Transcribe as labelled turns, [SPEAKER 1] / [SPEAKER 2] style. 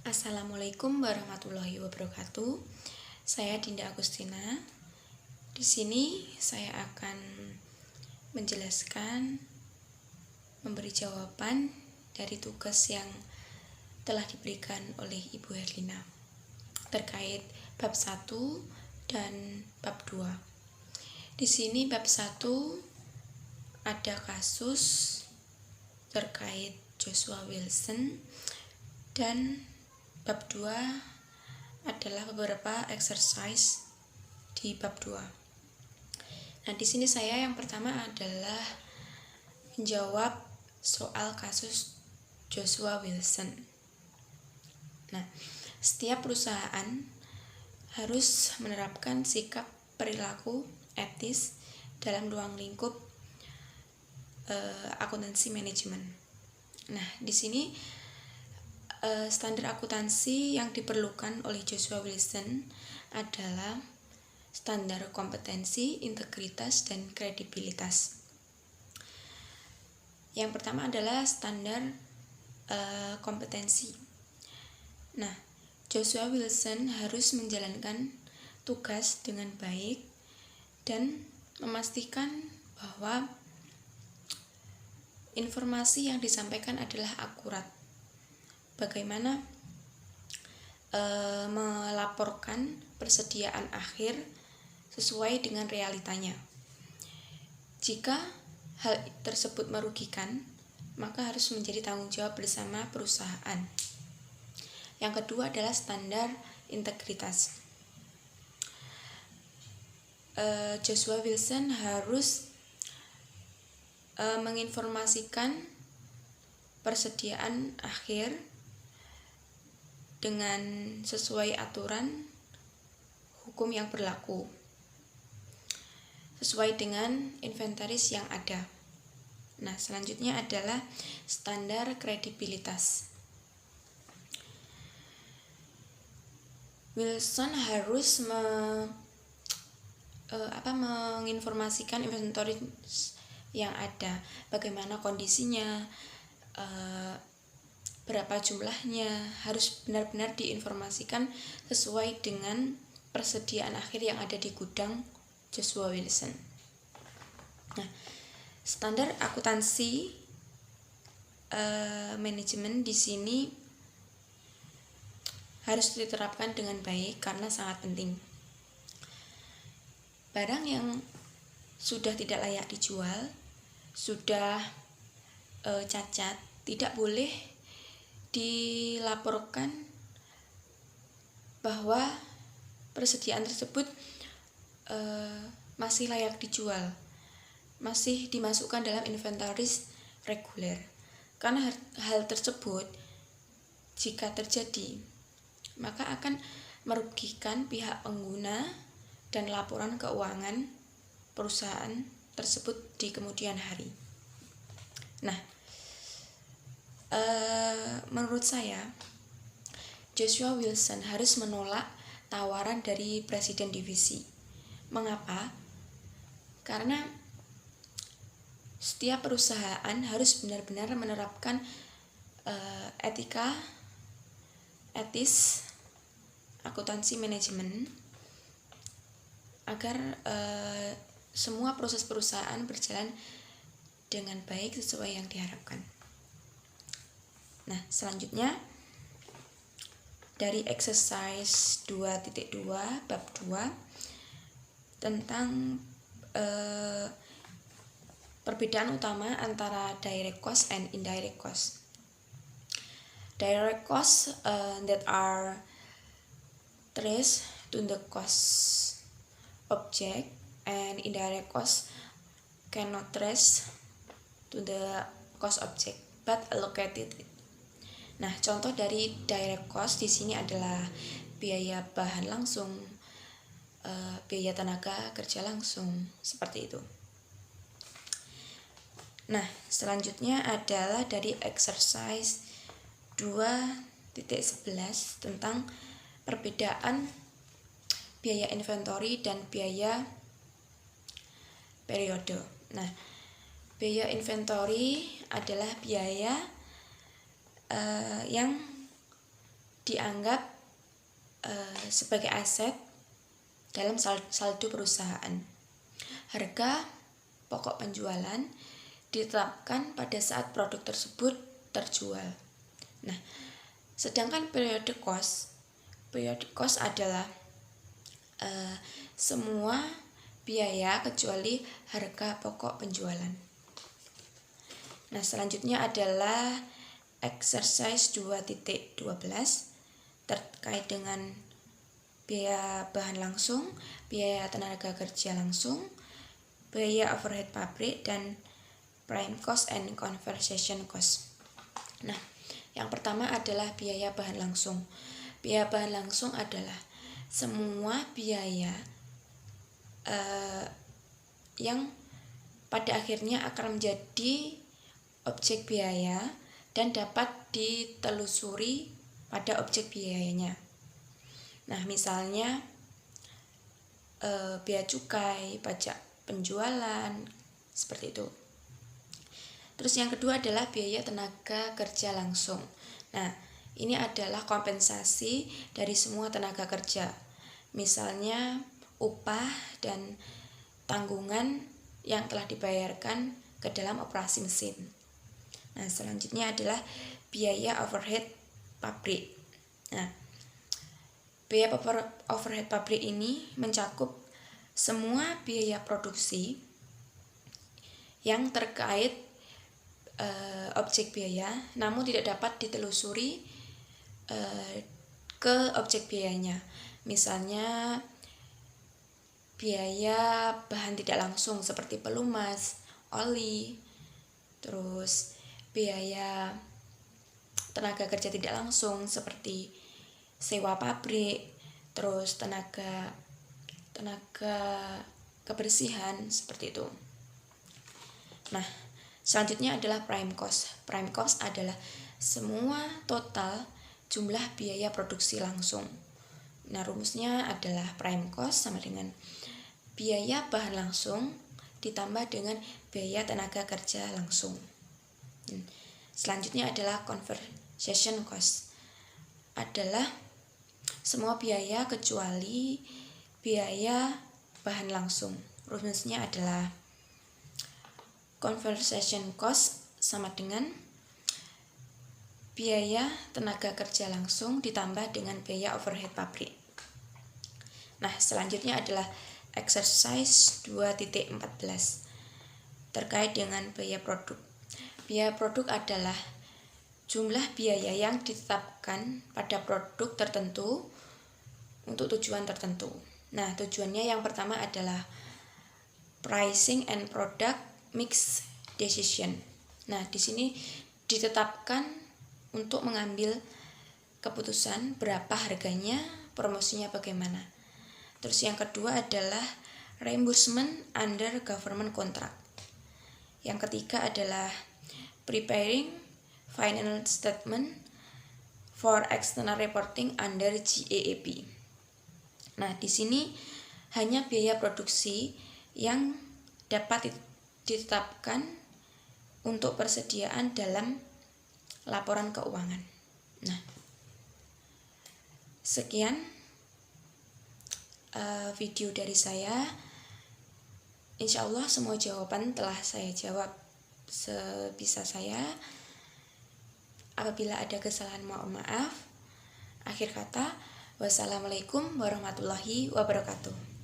[SPEAKER 1] Assalamualaikum warahmatullahi wabarakatuh. Saya Dinda Agustina. Di sini saya akan menjelaskan, memberi jawaban dari tugas yang telah diberikan oleh Ibu Herlina terkait bab 1 dan bab 2. Di sini bab 1 ada kasus terkait Joshua Wilson, dan bab 2 adalah beberapa exercise di bab 2. Nah, di sini saya yang pertama adalah menjawab soal kasus Joshua Wilson. Nah, setiap perusahaan harus menerapkan sikap perilaku etis dalam ruang lingkup akuntansi manajemen. Nah, di sini standar akuntansi yang diperlukan oleh Joshua Wilson adalah standar kompetensi, integritas, dan kredibilitas. Yang pertama adalah standar kompetensi. Nah, Joshua Wilson harus menjalankan tugas dengan baik dan memastikan bahwa informasi yang disampaikan adalah akurat. Bagaimana melaporkan persediaan akhir sesuai dengan realitanya. Jika hal tersebut merugikan, maka harus menjadi tanggung jawab bersama perusahaan. Yang kedua adalah standar integritas. Joshua Wilson harus menginformasikan persediaan akhir dengan sesuai aturan hukum yang berlaku, sesuai dengan inventaris yang ada. Nah, selanjutnya adalah standar kredibilitas. Wilson harus menginformasikan inventaris yang ada, bagaimana kondisinya, berapa jumlahnya, harus benar-benar diinformasikan sesuai dengan persediaan akhir yang ada di gudang Joshua Wilson. Nah, standar akuntansi manajemen di sini harus diterapkan dengan baik karena sangat penting. Barang yang sudah tidak layak dijual, sudah cacat, tidak boleh dilaporkan bahwa persediaan tersebut masih layak dijual, masih dimasukkan dalam inventaris reguler. Karena hal tersebut jika terjadi, maka akan merugikan pihak pengguna dan laporan keuangan perusahaan tersebut di kemudian hari. Nah, menurut saya Joshua Wilson harus menolak tawaran dari presiden divisi. Mengapa? Karena setiap perusahaan harus benar-benar menerapkan etis akuntansi manajemen agar semua proses perusahaan berjalan dengan baik sesuai yang diharapkan. Nah, selanjutnya dari exercise 2.2 bab 2 tentang perbedaan utama antara direct cost and indirect cost. Direct costs that are traced to the cost object, and indirect costs cannot trace to the cost object but allocated it. Nah, contoh dari direct cost di sini adalah biaya bahan langsung, biaya tenaga kerja langsung, seperti itu. Nah, selanjutnya adalah dari exercise 2.11 tentang perbedaan biaya inventory dan biaya periode. Nah, biaya inventory adalah biaya yang dianggap sebagai aset dalam saldo perusahaan. Harga pokok penjualan ditetapkan pada saat produk tersebut terjual. Nah, sedangkan periodic cost adalah semua biaya kecuali harga pokok penjualan. Nah, selanjutnya adalah exercise 2.12 terkait dengan biaya bahan langsung, biaya tenaga kerja langsung, biaya overhead pabrik, dan prime cost and conversion cost. Nah, yang pertama adalah biaya bahan langsung. Biaya bahan langsung adalah semua biaya yang pada akhirnya akan menjadi objek biaya dan dapat ditelusuri pada objek biayanya. Nah, misalnya biaya cukai, pajak penjualan, seperti itu. Terus yang kedua adalah biaya tenaga kerja langsung. Nah, ini adalah kompensasi dari semua tenaga kerja. Misalnya upah dan tanggungan yang telah dibayarkan ke dalam operasi mesin. Nah, selanjutnya adalah biaya overhead pabrik. Nah, biaya overhead pabrik ini mencakup semua biaya produksi yang terkait objek biaya, namun tidak dapat ditelusuri ke objek biayanya. Misalnya biaya bahan tidak langsung seperti pelumas, oli, terus biaya tenaga kerja tidak langsung seperti sewa pabrik, terus tenaga kebersihan, seperti itu. Nah, selanjutnya adalah prime cost. Prime cost adalah semua total jumlah biaya produksi langsung. Nah, rumusnya adalah prime cost sama dengan biaya bahan langsung ditambah dengan biaya tenaga kerja langsung. Selanjutnya adalah conversion cost. Adalah semua biaya kecuali biaya bahan langsung. Rumusnya adalah conversion cost sama dengan biaya tenaga kerja langsung ditambah dengan biaya overhead pabrik. Nah, selanjutnya adalah exercise 2.14 terkait dengan biaya produk. Biaya produk adalah jumlah biaya yang ditetapkan pada produk tertentu untuk tujuan tertentu. Nah, tujuannya yang pertama adalah pricing and product mix decision. Nah, di sini ditetapkan untuk mengambil keputusan berapa harganya, promosinya bagaimana. Terus yang kedua adalah reimbursement under government contract. Yang ketiga adalah preparing final statement for external reporting under GAAP. Nah, di sini hanya biaya produksi yang dapat ditetapkan untuk persediaan dalam laporan keuangan. Nah, sekian video dari saya. Insya Allah semua jawaban telah saya jawab sebisa saya. Apabila ada kesalahan, mohon maaf. Akhir kata, wassalamualaikum warahmatullahi wabarakatuh.